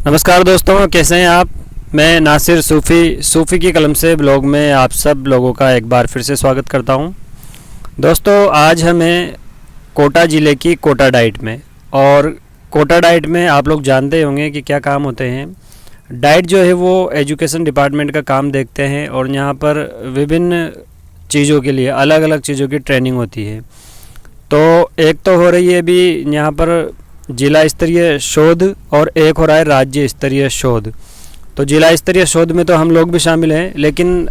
नमस्कार दोस्तों, कैसे हैं आप। मैं नासिर सूफ़ी की कलम से ब्लॉग में आप सब लोगों का एक बार फिर से स्वागत करता हूं। दोस्तों, आज हमें कोटा ज़िले की कोटा डाइट में, और कोटा डाइट में आप लोग जानते होंगे कि क्या काम होते हैं। डाइट जो है वो एजुकेशन डिपार्टमेंट का काम देखते हैं और यहाँ पर विभिन्न चीज़ों के लिए अलग अलग चीज़ों की ट्रेनिंग होती है। तो एक तो हो रही है अभी यहाँ पर जिला स्तरीय शोध और एक हो रहा है राज्य स्तरीय शोध। तो जिला स्तरीय शोध में तो हम लोग भी शामिल हैं, लेकिन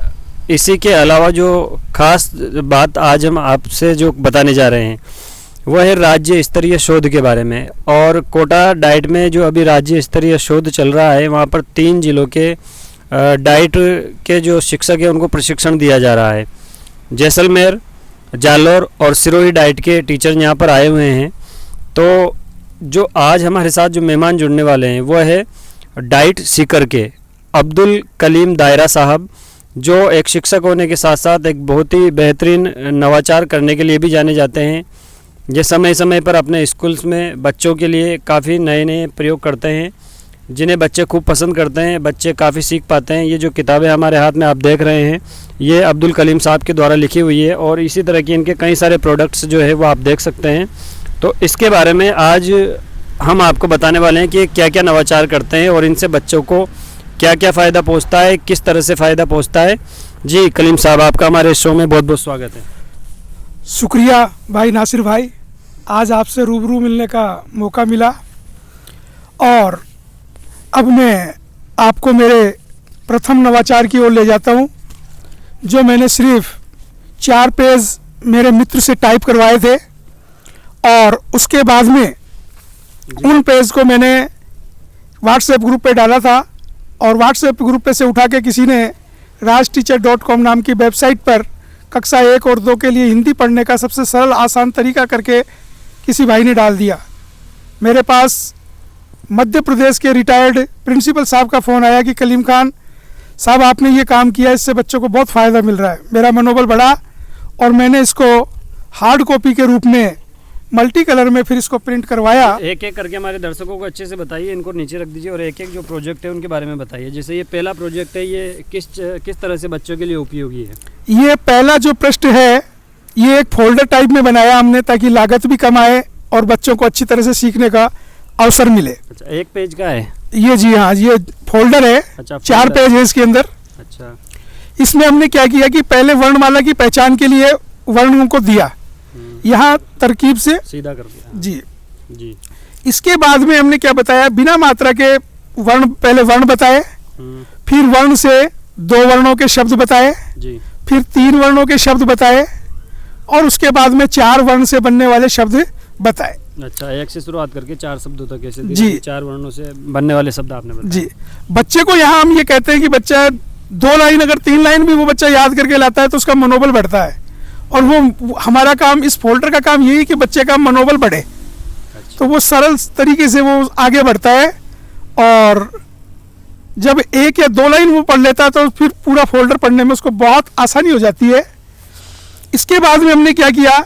इसी के अलावा जो खास बात आज हम आपसे जो बताने जा रहे हैं वह है राज्य स्तरीय शोध के बारे में। और कोटा डाइट में जो अभी राज्य स्तरीय शोध चल रहा है, वहाँ पर 3 जिलों के डाइट के जो शिक्षक हैं उनको प्रशिक्षण दिया जा रहा है। जैसलमेर, जालौर और सिरोही डाइट के टीचर यहाँ पर आए हुए हैं। तो जो आज हमारे साथ जो मेहमान जुड़ने वाले हैं वह है डाइट सीकर के अब्दुल कलीम दायरा साहब, जो एक शिक्षक होने के साथ साथ एक बहुत ही बेहतरीन नवाचार करने के लिए भी जाने जाते हैं। ये समय समय पर अपने स्कूल्स में बच्चों के लिए काफ़ी नए नए प्रयोग करते हैं, जिन्हें बच्चे खूब पसंद करते हैं, बच्चे काफ़ी सीख पाते हैं। ये जो किताबें हमारे हाथ में आप देख रहे हैं, ये अब्दुल कलीम साहब के द्वारा लिखी हुई है, और इसी तरह की इनके कई सारे प्रोडक्ट्स जो है वो आप देख सकते हैं। तो इसके बारे में आज हम आपको बताने वाले हैं कि क्या क्या नवाचार करते हैं और इनसे बच्चों को क्या क्या फ़ायदा पहुंचता है, किस तरह से फ़ायदा पहुंचता है। जी कलीम साहब, आपका हमारे शो में बहुत बहुत स्वागत है। शुक्रिया भाई नासिर भाई, आज आपसे रूबरू मिलने का मौका मिला। और अब मैं आपको मेरे प्रथम नवाचार की ओर ले जाता हूं, जो मैंने सिर्फ 4 पेज मेरे मित्र से टाइप करवाए थे, और उसके बाद में उन पेज को मैंने व्हाट्सएप ग्रुप पे डाला था, और व्हाट्सएप ग्रुप पे से उठा के किसी ने rajteacher.com नाम की वेबसाइट पर कक्षा 1 और 2 के लिए हिंदी पढ़ने का सबसे सरल आसान तरीका करके किसी भाई ने डाल दिया। मेरे पास मध्य प्रदेश के रिटायर्ड प्रिंसिपल साहब का फ़ोन आया कि कलीम खान साहब, आपने ये काम किया, इससे बच्चों को बहुत फ़ायदा मिल रहा है। मेरा मनोबल बढ़ा और मैंने इसको हार्ड कॉपी के रूप में मल्टी कलर में फिर इसको प्रिंट करवाया। एक एक करके हमारे दर्शकों को अच्छे से बताइए, इनको नीचे रख दीजिए और एक एक जो प्रोजेक्ट है उनके बारे में बताइए। जैसे ये पहला प्रोजेक्ट है, ये किस तरह से बच्चों के लिए उपयोगी है। ये पहला जो पृष्ठ है, ये एक फोल्डर टाइप में बनाया हमने, ताकि लागत भी कम आए और बच्चों को अच्छी तरह से सीखने का अवसर मिले। अच्छा, 1 पेज का है ये? जी हाँ, ये फोल्डर है। अच्छा, 4 पेज है इसके अंदर। अच्छा, इसमें हमने क्या किया कि पहले वर्णमाला की पहचान के लिए वर्णों को दिया, यहाँ तरकीब से सीधा कर दिया। जी। इसके बाद में हमने क्या बताया, बिना मात्रा के वर्ण, पहले वर्ण बताए, फिर वर्ण से 2 वर्णों के शब्द बताए, फिर 3 वर्णों के शब्द बताए, और उसके बाद में 4 वर्ण से बनने वाले शब्द बताए। अच्छा, 1 से शुरुआत करके 4 शब्दों तक कैसे? जी, 4 वर्णों से बनने वाले शब्द आपने बताए। जी, बच्चे को यहाँ हम ये कहते हैं कि बच्चा 2 लाइन, अगर 3 लाइन भी वो बच्चा याद करके लाता है तो उसका मनोबल बढ़ता है। और वो हमारा काम, इस फोल्डर का काम यही कि बच्चे का मनोबल बढ़े। अच्छा। तो वो सरल तरीके से वो आगे बढ़ता है, और जब 1 या 2 लाइन वो पढ़ लेता है तो फिर पूरा फोल्डर पढ़ने में उसको बहुत आसानी हो जाती है। इसके बाद में हमने क्या किया,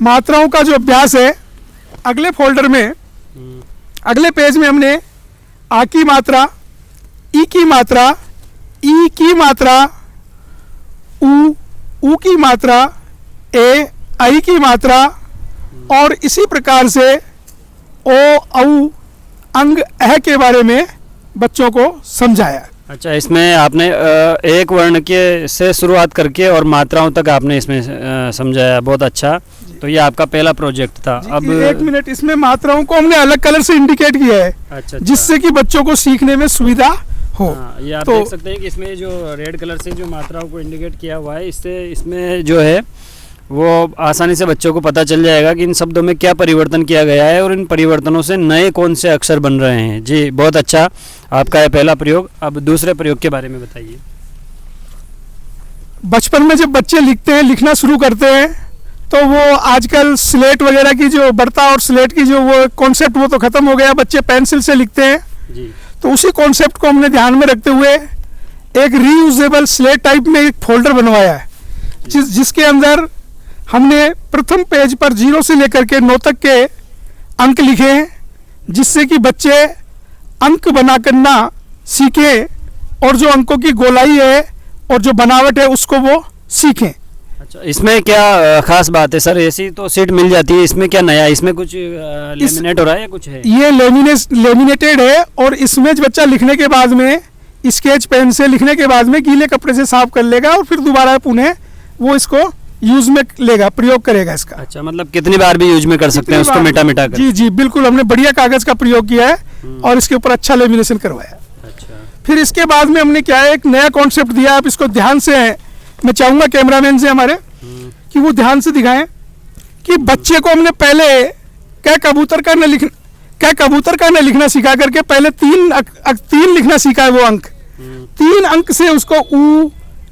मात्राओं का जो अभ्यास है, अगले फोल्डर में, अगले पेज में हमने आ की मात्रा, ई की मात्रा, ई की मात्रा, ऊ की मात्रा, ए, आई की मात्रा, और इसी प्रकार से ओ, औ, अंग, अह के बारे में बच्चों को समझाया। अच्छा, इसमें आपने एक वर्ण के से शुरुआत करके और मात्राओं तक आपने इसमें समझाया, बहुत अच्छा। तो ये आपका पहला प्रोजेक्ट था। अब 1 मिनट, इसमें मात्राओं को हमने अलग कलर से इंडिकेट किया है। अच्छा, जिससे कि बच्चों को सीखने में सुविधा हो। ये आप देख सकते हैं कि इसमें जो रेड कलर से जो मात्राओं को इंडिकेट किया हुआ है, इससे इसमें जो है वो आसानी से बच्चों को पता चल जाएगा कि इन शब्दों में क्या परिवर्तन किया गया है और इन परिवर्तनों से नए कौन से अक्षर बन रहे हैं। जी, बहुत अच्छा आपका है पहला प्रयोग। अब दूसरे प्रयोग के बारे में बताइए। बचपन में जब बच्चे लिखते हैं, लिखना शुरू करते हैं, तो वो आजकल स्लेट वगैरह की जो बढ़ता और स्लेट की जो वो कॉन्सेप्ट, वो तो खत्म हो गया, बच्चे पेंसिल से लिखते हैं। जी। तो उसी कॉन्सेप्ट को हमने ध्यान में रखते हुए एक रीयूजेबल स्लेट टाइप में एक फोल्डर बनवाया है, जिसके अंदर हमने प्रथम पेज पर 0 से लेकर के 9 तक के अंक लिखे हैं, जिससे कि बच्चे अंक बना करना सीखे और जो अंकों की गोलाई है और जो बनावट है उसको वो सीखें। अच्छा, इसमें क्या खास बात है सर? ऐसी तो सीट मिल जाती है, इसमें क्या नया है? इसमें कुछ लेमिनेट हो रहा है या कुछ है? ये लेमिनेटेड है और इसमें बच्चा लिखने के बाद में स्केच पेन से लिखने के बाद में गीले कपड़े से साफ कर लेगा और फिर दोबारा पुनः वो इसको यूज में लेगा, प्रयोग करेगा इसका। अच्छा, मतलब कितनी बार भी यूज में कर सकते हैं उसको मिटा मिटा कर? जी जी बिल्कुल, हमने बढ़िया कागज का प्रयोग किया है और इसके ऊपर अच्छा लेमिनेशन करवाया। अच्छा, फिर इसके बाद में हमने क्या है, एक नया कॉन्सेप्ट दिया। आप इसको ध्यान से, मैं चाहूंगा कैमरामैन से हमारे कि वो ध्यान से दिखाएं कि बच्चे को हमने पहले क्या कबूतर का न लिखना सिखा करके पहले तीन लिखना सीखा है वो अंक। 3 अंक से उसको उ,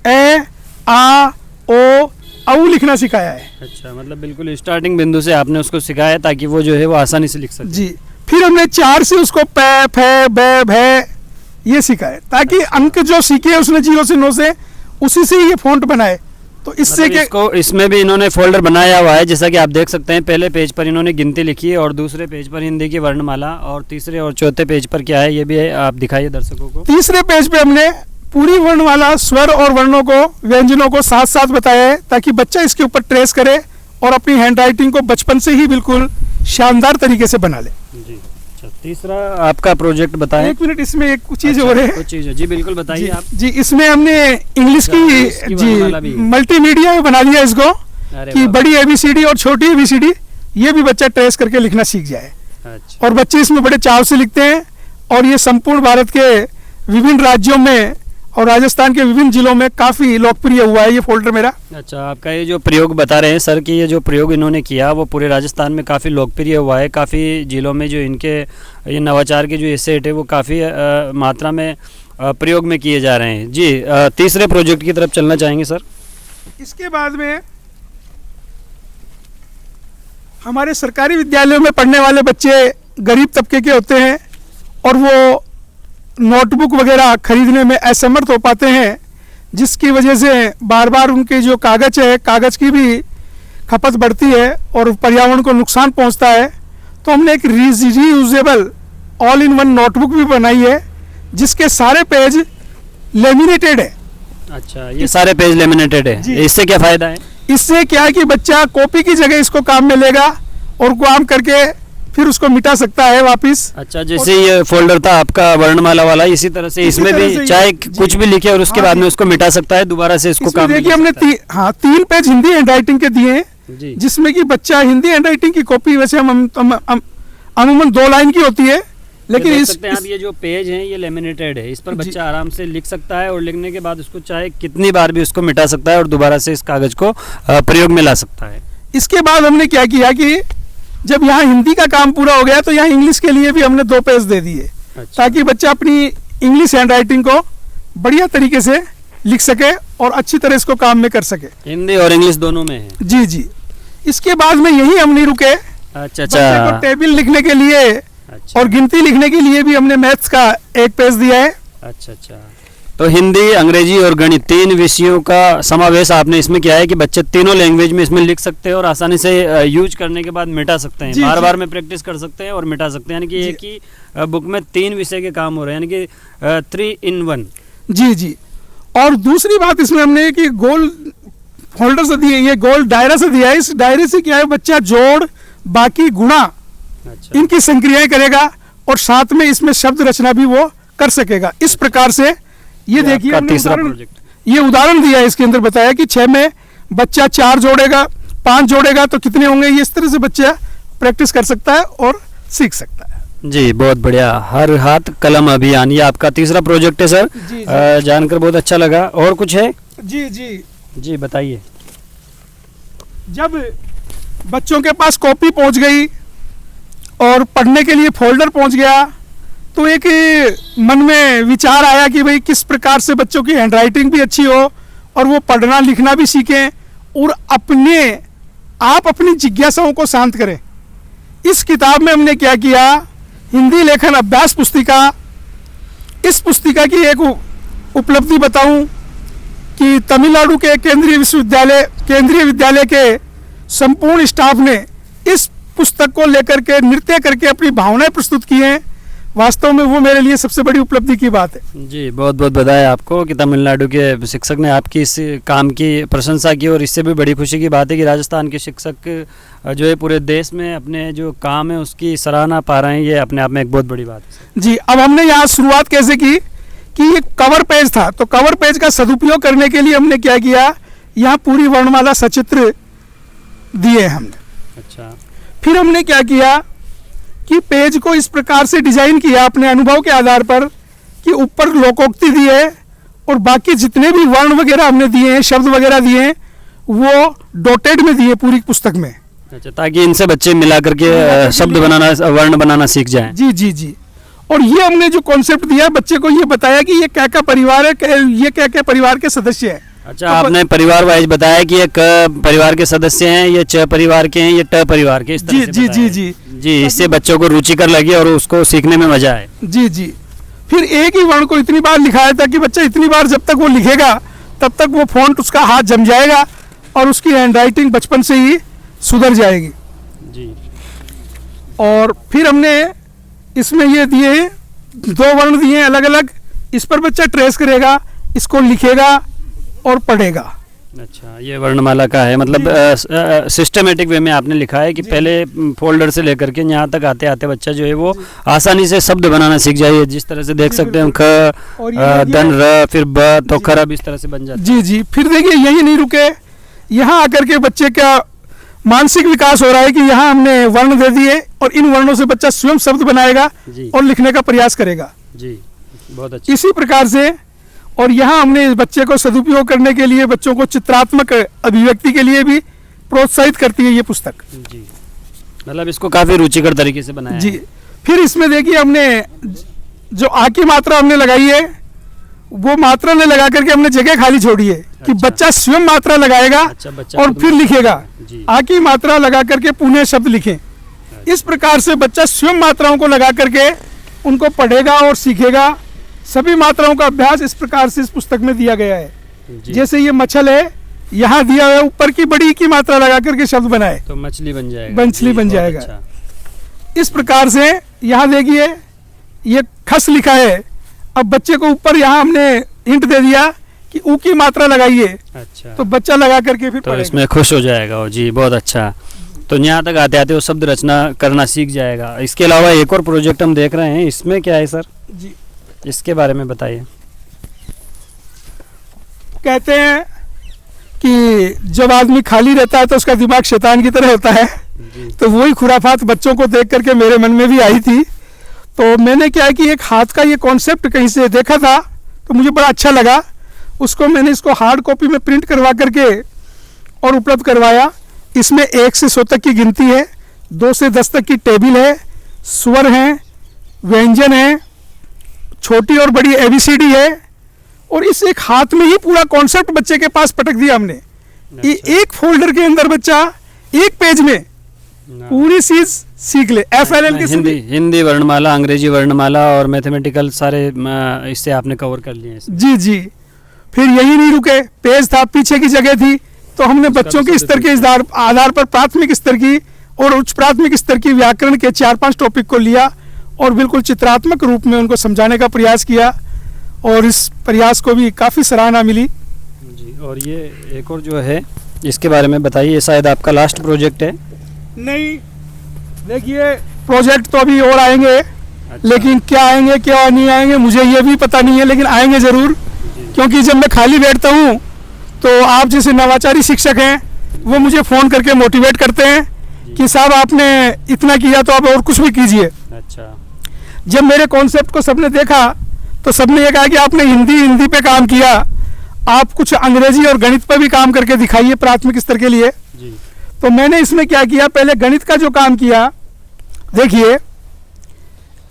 ए, आ, ओ, औ लिखना सिखाया है। अच्छा, मतलब बिल्कुल स्टार्टिंग बिंदु से आपने उसको सिखाया ताकि वो जो है वो आसानी से लिख सके। जी, फिर हमने 4 से उसको पै, फे, बे, भे ये सिखाया ताकि अंक जो सीखे उसने 0 से 9 से उसी से ये फॉन्ट बनाए। तो इससे मतलब इसको इसमें भी इन्होंने फोल्डर बनाया हुआ है, जैसा कि आप देख सकते हैं। पहले पेज पर इन्होंने गिनती लिखी है और दूसरे पेज पर हिंदी की वर्णमाला, और तीसरे और चौथे पेज पर क्या है ये भी है, आप दिखाइए दर्शकों को। तीसरे पेज पे हमने पूरी वर्णमाला, स्वर और वर्णों को, व्यंजनों को साथ साथ बताया है ताकि बच्चा इसके ऊपर ट्रेस करे और अपनी हैंडराइटिंग को बचपन से ही बिल्कुल शानदार तरीके से बना ले। जी, अच्छा, तीसरा आपका प्रोजेक्ट बताएं। 1 मिनट, इसमें एक कुछ चीज हो रही है। कुछ चीज है जी, बिल्कुल बताइए आप। जी, इसमें हमने इंग्लिश की जी मल्टीमीडिया में बना दिया इसको कि बड़ी ABCD और छोटी ABCD ये भी बच्चा ट्रेस करके लिखना सीख जाए। अच्छा, और बच्चे इसमें बड़े चाव से लिखते हैं और ये संपूर्ण भारत के विभिन्न राज्यों में और राजस्थान के विभिन्न जिलों में काफी लोकप्रिय हुआ है ये फोल्डर मेरा। अच्छा, आपका ये जो प्रयोग बता रहे हैं सर कि ये जो प्रयोग इन्होंने किया वो पूरे राजस्थान में काफ़ी लोकप्रिय हुआ है। काफ़ी जिलों में जो इनके ये नवाचार के जो सेट है वो काफ़ी मात्रा में प्रयोग में किए जा रहे हैं। जी, तीसरे प्रोजेक्ट की तरफ चलना चाहेंगे सर। इसके बाद में हमारे सरकारी विद्यालयों में पढ़ने वाले बच्चे गरीब तबके के होते हैं और वो नोटबुक वगैरह खरीदने में असमर्थ हो पाते हैं, जिसकी वजह से बार बार उनके जो कागज़ की भी खपत बढ़ती है और पर्यावरण को नुकसान पहुंचता है। तो हमने एक reusable all in one notebook भी बनाई है जिसके सारे पेज लेमिनेटेड है। अच्छा, ये सारे पेज लेमिनेटेड है, इससे क्या फ़ायदा है? इससे क्या है कि बच्चा कॉपी की जगह इसको काम में लेगा और काम करके फिर उसको मिटा सकता है वापस। अच्छा, जैसे ये फोल्डर था आपका वर्णमाला वाला, इसी तरह से इसमें भी चाहे कुछ भी लिखे और उसके बाद में उसको मिटा सकता है, दोबारा से इसको काम में ले सकता है। हमने 3 पेज हिंदी हैंडराइटिंग के दिए हैं जिसमें कि बच्चा हिंदी हैंडराइटिंग की कॉपी वैसे अमूमन 2 लाइन की होती है, लेकिन आप ये जो पेज हैं ये लेमिनेटेड है, इस पर बच्चा आराम से लिख सकता है और लिखने के बाद उसको चाहे कितनी बार भी उसको मिटा सकता है और दोबारा से इस कागज को प्रयोग में ला सकता है। इसके बाद हमने क्या किया कि जब यहाँ हिंदी का काम पूरा हो गया तो यहाँ इंग्लिश के लिए भी हमने 2 पेज दे दिए। अच्छा। ताकि बच्चा अपनी इंग्लिश हैंडराइटिंग को बढ़िया तरीके से लिख सके और अच्छी तरह इसको काम में कर सके। हिंदी और इंग्लिश दोनों में है? जी जी। इसके बाद में यही हम नहीं रुके। अच्छा, बच्चे को टेबल लिखने के लिए और गिनती लिखने के लिए भी हमने मैथ्स का 1 पेज दिया है। अच्छा, तो हिंदी, अंग्रेजी और गणित 3 विषयों का समावेश आपने इसमें किया है कि बच्चे तीनों लैंग्वेज में इसमें लिख सकते हैं और आसानी से यूज करने के बाद मिटा सकते हैं, बार बार में प्रैक्टिस कर सकते हैं और मिटा सकते हैं। यानी कि एक ही बुक में 3 विषय के काम हो रहे हैं, यानी कि 3 in 1। जी जी। और दूसरी बात इसमें हमने कि गोल फोल्डर से दिए, ये गोल दायरा से दिया है। इस दायरे से क्या है, बच्चा जोड़, बाकी, गुणा, इनकी संक्रियाएं करेगा और साथ में इसमें शब्द रचना भी वो कर सकेगा। इस प्रकार से ये देखिए हमने ये उदाहरण दिया है, इसके अंदर बताया कि 6 में बच्चा 4 जोड़ेगा, 5 जोड़ेगा तो कितने होंगे। ये इस तरह से बच्चा प्रैक्टिस कर सकता है और सीख सकता है। जी, बहुत बढ़िया। हर हाथ कलम अभियान, ये आपका तीसरा प्रोजेक्ट है सर। जी। जानकर बहुत अच्छा लगा। और कुछ है? जी बताइए। जब बच्चों के पास कॉपी पहुंच गई और पढ़ने के लिए फोल्डर पहुंच गया तो एक मन में विचार आया कि भाई किस प्रकार से बच्चों की हैंडराइटिंग भी अच्छी हो और वो पढ़ना लिखना भी सीखें और अपनी जिज्ञासाओं को शांत करें। इस किताब में हमने क्या किया, हिंदी लेखन अभ्यास पुस्तिका, इस पुस्तिका की एक उपलब्धि बताऊं कि तमिलनाडु के केंद्रीय विद्यालय के संपूर्ण स्टाफ ने इस पुस्तक को लेकर के नृत्य करके अपनी भावनाएं प्रस्तुत की हैं। वास्तव में वो मेरे लिए सबसे बड़ी उपलब्धि की बात है। जी, बहुत बहुत बधाई आपको कि तमिलनाडु के शिक्षक ने आपकी इस काम की प्रशंसा की, और इससे भी बड़ी खुशी की बात है कि राजस्थान के शिक्षक जो है पूरे देश में अपने जो काम है उसकी सराहना पा रहे हैं। ये अपने आप में एक बहुत बड़ी बात है। जी, अब हमने यहाँ शुरुआत कैसे की कि ये कवर पेज था, तो कवर पेज का सदुपयोग करने के लिए हमने क्या किया, यहाँ पूरी वर्णमाला सचित्र दिए हमने। अच्छा। फिर हमने क्या किया कि पेज को इस प्रकार से डिजाइन किया अपने अनुभव के आधार पर कि ऊपर लोकोक्ति दी है और बाकी जितने भी वर्ण वगैरह हमने दिए हैं, शब्द वगैरह दिए हैं, वो डॉटेड में दिए पूरी पुस्तक में। अच्छा, ताकि इनसे बच्चे मिला करके शब्द बनाना, वर्ण बनाना सीख जाएं। जी जी जी। और ये हमने जो कॉन्सेप्ट दिया बच्चे को, ये बताया कि ये क्या क्या परिवार है, ये क्या क्या परिवार के सदस्य हैं। अच्छा, तो आपने परिवार वाइज बताया कि ये क परिवार के सदस्य हैं, ये च परिवार के हैं, ये ट परिवार के, इस तरह से जी जी जी जी, इससे बच्चों को रुचिकर लगी और उसको सीखने में मजा आए। जी जी। फिर एक ही वर्ण को इतनी बार लिखाया था कि बच्चा इतनी बार जब तक वो लिखेगा तब तक वो फॉन्ट उसका हाथ जम जाएगा और उसकी हैंडराइटिंग बचपन से ही सुधर जाएगी। जी। और फिर हमने इसमें ये दिए 2 वर्ण दिए अलग अलग, इस पर बच्चा ट्रेस करेगा, इसको लिखेगा और पढ़ेगा। अच्छा, ये वर्णमाला का है, मतलब सिस्टमेटिक वे में आपने लिखा है कि पहले फोल्डर से लेकर के यहाँ तक आते आते बच्चा जो है वो आसानी से शब्द बनाना सीख जाए। जिस तरह से देख सकते हैं ख, दन, र, फिर ब, तो खर, अब इस तरह से बन जाता है। जी जी। फिर देखिए यही नहीं रुके, यहाँ आकर के बच्चे का मानसिक विकास हो रहा है कि यहाँ हमने वर्ण दे दिए और इन वर्णों से बच्चा स्वयं शब्द बनाएगा और लिखने का प्रयास करेगा। जी, बहुत अच्छा। इसी प्रकार से और यहाँ हमने इस बच्चे को सदुपयोग करने के लिए बच्चों को चित्रात्मक अभिव्यक्ति के लिए भी प्रोत्साहित करती है ये पुस्तक। जी, मतलब इसको काफी रुचिकर तरीके से बनाया जी। है। फिर इसमें देखिए हमने जो आ की मात्रा हमने लगाई है, वो मात्रा ने लगा करके हमने जगह खाली छोड़ी है कि अच्छा। बच्चा स्वयं मात्रा लगाएगा और फिर लिखेगा। आ की मात्रा लगा करके पुनः शब्द लिखें। इस प्रकार से बच्चा स्वयं मात्राओं को लगा करके उनको पढ़ेगा और सीखेगा। सभी मात्राओं का अभ्यास इस प्रकार से इस पुस्तक में दिया गया है। जैसे ये मछल है, यहाँ दिया है ऊपर की बड़ी की मात्रा लगा करके शब्द बनाए तो मछली बन जाएगा। मछली बन जाएगा। अच्छा। इस प्रकार से यहाँ देखिए ये खस लिखा है, अब बच्चे को ऊपर यहाँ हमने हिंट दे दिया कि ऊ की मात्रा लगाइए। अच्छा, तो बच्चा लगा करके फिर तो पढ़ेगा। इसमें खुश हो जाएगा वो। जी, बहुत अच्छा। तो यहाँ तक आते आते वो शब्द रचना करना सीख जाएगा। इसके अलावा एक और प्रोजेक्ट हम देख रहे हैं, इसमें क्या है सर? जी, इसके बारे में बताइए। कहते हैं कि जब आदमी खाली रहता है तो उसका दिमाग शैतान की तरह होता है। तो वही खुराफात बच्चों को देख करके मेरे मन में भी आई थी। तो मैंने क्या है कि एक हाथ का ये कॉन्सेप्ट कहीं से देखा था तो मुझे बड़ा अच्छा लगा। उसको मैंने इसको हार्ड कॉपी में प्रिंट करवा करके और उपलब्ध करवाया। इसमें 1 से 100 तक की गिनती है, 2 से 10 तक की टेबल है, स्वर हैं, व्यंजन है, छोटी और बड़ी ABCD है और इस एक हाथ में ही पूरा कॉन्सेप्ट बच्चे के पास पटक दिया हमने। ये एक फोल्डर के अंदर बच्चा एक पेज में पूरी चीज सीख ले। FLL के हिंदी वर्णमाला, अंग्रेजी वर्णमाला और मैथमेटिकल सारे इससे आपने कवर कर लिए। जी जी। फिर यही नहीं रुके, पेज था, पीछे की जगह थी, तो हमने बच्चों के स्तर के आधार पर प्राथमिक स्तर की और उच्च प्राथमिक स्तर की व्याकरण के 4-5 टॉपिक को लिया और बिल्कुल चित्रात्मक रूप में उनको समझाने का प्रयास किया और इस प्रयास को भी काफ़ी सराहना मिली। जी, और ये एक और जो है इसके बारे में बताइए। ये शायद आपका लास्ट प्रोजेक्ट है? नहीं, देखिए प्रोजेक्ट तो अभी और आएंगे। अच्छा। लेकिन क्या आएंगे क्या नहीं आएंगे मुझे ये भी पता नहीं है, लेकिन आएंगे ज़रूर। क्योंकि जब मैं खाली बैठता हूँ तो आप जैसे नवाचारी शिक्षक हैं वो मुझे फ़ोन करके मोटिवेट करते हैं कि साहब आपने इतना किया तो आप और कुछ भी कीजिए। अच्छा। जब मेरे कॉन्सेप्ट को सबने देखा तो सबने ये कहा कि आपने हिंदी पे काम किया, आप कुछ अंग्रेजी और गणित पर भी काम करके दिखाइए प्राथमिक स्तर के लिए। जी। तो मैंने इसमें क्या किया, पहले गणित का जो काम किया, देखिए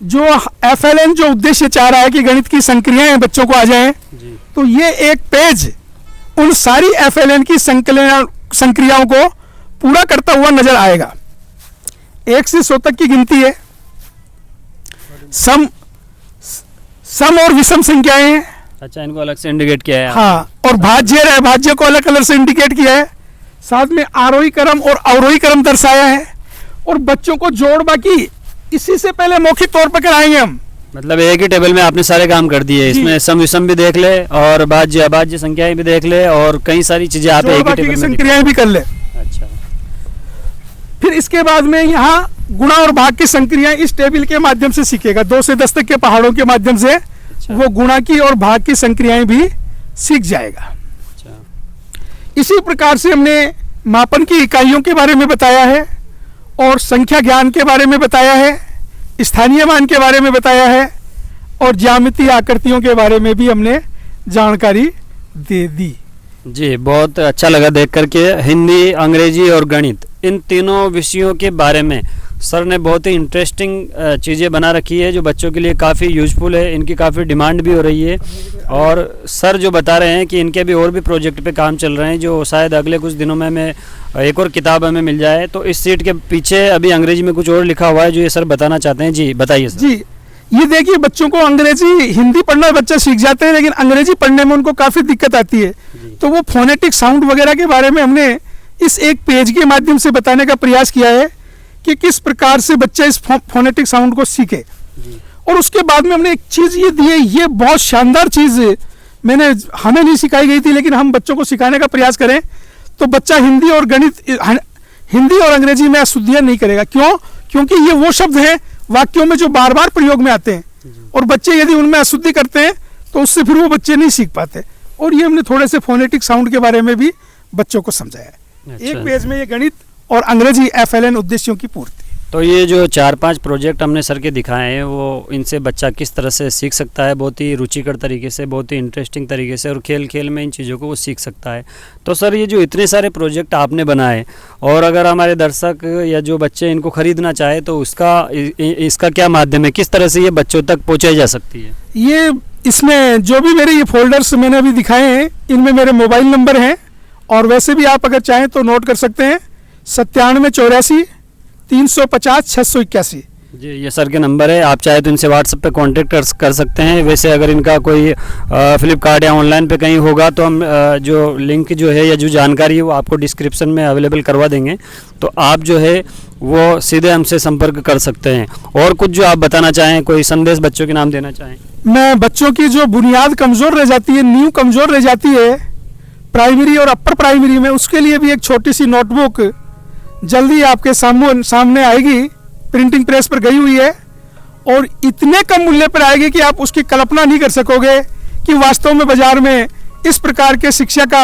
जो FLN जो उद्देश्य चाह रहा है कि गणित की संक्रियाएं बच्चों को आ जाएं, तो ये एक पेज उन सारी FLN की संक्रियाओं को पूरा करता हुआ नजर आएगा। 1 से 100 तक की गिनती है, सम और विषम संख्याएं हैं। अच्छा, इनको अलग से इंडिकेट किया है। हाँ, और भाज्य को अलग कलर से इंडिकेट किया है। साथ में आरोही क्रम और अवरोही क्रम दर्शाया है और बच्चों को जोड़ बाकी इसी से पहले मौखिक तौर पर कराएंगे हम मतलब एक ही टेबल में आपने सारे काम कर दिए, जी। इसमें सम विषम भी देख ले और भाज्य अभाज्य संख्याएं भी देख ले और कई सारी चीजें आप जोड़ एक ही बाकी की टेबल में संक्रियाएं भी कर ले। अच्छा। फिर इसके बाद में यहाँ गुणा और भाग की संक्रियाएं इस टेबल के माध्यम से सीखेगा। 2 से 10 तक के पहाड़ों के माध्यम से अच्छा। वो गुणा की और भाग की संक्रियाएं भी सीख जाएगा। अच्छा। इसी प्रकार से हमने मापन की इकाइयों के बारे में बताया है और संख्या ज्ञान के बारे में बताया है, स्थानीय मान के बारे में बताया है और ज्यामितीय आकृतियों के बारे में भी हमने जानकारी दे दी। जी, बहुत अच्छा लगा देख करके। हिंदी, अंग्रेजी और गणित, इन तीनों विषयों के बारे में सर ने बहुत ही इंटरेस्टिंग चीज़ें बना रखी है जो बच्चों के लिए काफ़ी यूजफुल है, इनकी काफ़ी डिमांड भी हो रही है। और सर जो बता रहे हैं कि इनके भी और भी प्रोजेक्ट पे काम चल रहे हैं जो शायद अगले कुछ दिनों में हमें एक और किताब हमें मिल जाए। तो इस सीट के पीछे अभी अंग्रेजी में कुछ और लिखा हुआ है जो ये सर बताना चाहते हैं। जी बताइए सर। जी, ये देखिए, बच्चों को अंग्रेजी, हिंदी पढ़ना बच्चे सीख जाते हैं लेकिन अंग्रेजी पढ़ने में उनको काफ़ी दिक्कत आती है। तो वो फोनेटिक साउंड वगैरह के बारे में हमने इस एक पेज के माध्यम से बताने का प्रयास किया है कि किस प्रकार से बच्चे इस फोनेटिक साउंड को सीखे। और उसके बाद में हमने एक चीज़ ये दी है, ये बहुत शानदार चीज़ हमें नहीं सिखाई गई थी लेकिन हम बच्चों को सिखाने का प्रयास करें तो बच्चा हिंदी और अंग्रेजी में अशुद्धियाँ नहीं करेगा। क्यों? क्योंकि ये वो शब्द हैं वाक्यों में जो बार बार प्रयोग में आते हैं और बच्चे यदि उनमें अशुद्धि करते हैं तो उससे फिर वो बच्चे नहीं सीख पाते। और ये हमने थोड़े से फोनेटिक साउंड के बारे में भी बच्चों को समझाया है। अच्छा। एक पेज में ये गणित और अंग्रेजी FLN उद्देश्यों की पूर्ति। तो ये जो 4-5 प्रोजेक्ट हमने सर के दिखाए हैं वो इनसे बच्चा किस तरह से सीख सकता है, बहुत ही रुचिकर तरीके से, बहुत ही इंटरेस्टिंग तरीके से और खेल खेल में इन चीज़ों को वो सीख सकता है। तो सर ये जो इतने सारे प्रोजेक्ट आपने बनाए और अगर हमारे दर्शक या जो बच्चे इनको खरीदना चाहे तो इसका क्या माध्यम है, किस तरह से ये बच्चों तक पहुँचाई जा सकती है? ये इसमें जो भी मेरे ये फोल्डर्स मैंने अभी दिखाए हैं इनमें मेरे मोबाइल नंबर हैं और वैसे भी आप अगर चाहें तो नोट कर सकते हैं 9784 350 681। जी, ये सर के नंबर है, आप चाहे तो इनसे व्हाट्सएप पे कांटेक्ट कर सकते हैं। वैसे अगर इनका कोई फ्लिपकार्ट या ऑनलाइन पे कहीं होगा तो हम जो लिंक जो है या जो जानकारी है वो आपको डिस्क्रिप्शन में अवेलेबल करवा देंगे, तो आप जो है वो सीधे हमसे संपर्क कर सकते हैं। और कुछ जो आप बताना चाहें, कोई संदेश बच्चों के नाम देना चाहें? मैं बच्चों की जो बुनियाद कमज़ोर रह जाती है, नींव कमज़ोर रह जाती है प्राइमरी और अपर प्राइमरी में, उसके लिए भी एक छोटी सी नोटबुक जल्दी आपके सामने आएगी, प्रिंटिंग प्रेस पर गई हुई है और इतने कम मूल्य पर आएगी कि आप उसकी कल्पना नहीं कर सकोगे कि वास्तव में बाजार में इस प्रकार के शिक्षा का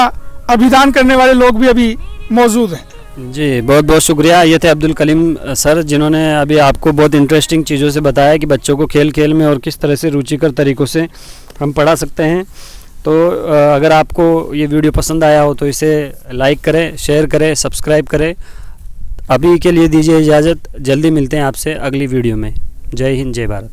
अभिदान करने वाले लोग भी अभी मौजूद हैं। जी, बहुत बहुत शुक्रिया। ये थे अब्दुल कलीम सर जिन्होंने अभी आपको बहुत इंटरेस्टिंग चीज़ों से बताया कि बच्चों को खेल खेल में और किस तरह से रुचिकर तरीक़ों से हम पढ़ा सकते हैं। तो अगर आपको ये वीडियो पसंद आया हो तो इसे लाइक करें, शेयर करें, सब्सक्राइब करें। अभी के लिए दीजिए इजाज़त, जल्दी मिलते हैं आपसे अगली वीडियो में। जय हिंद, जय भारत।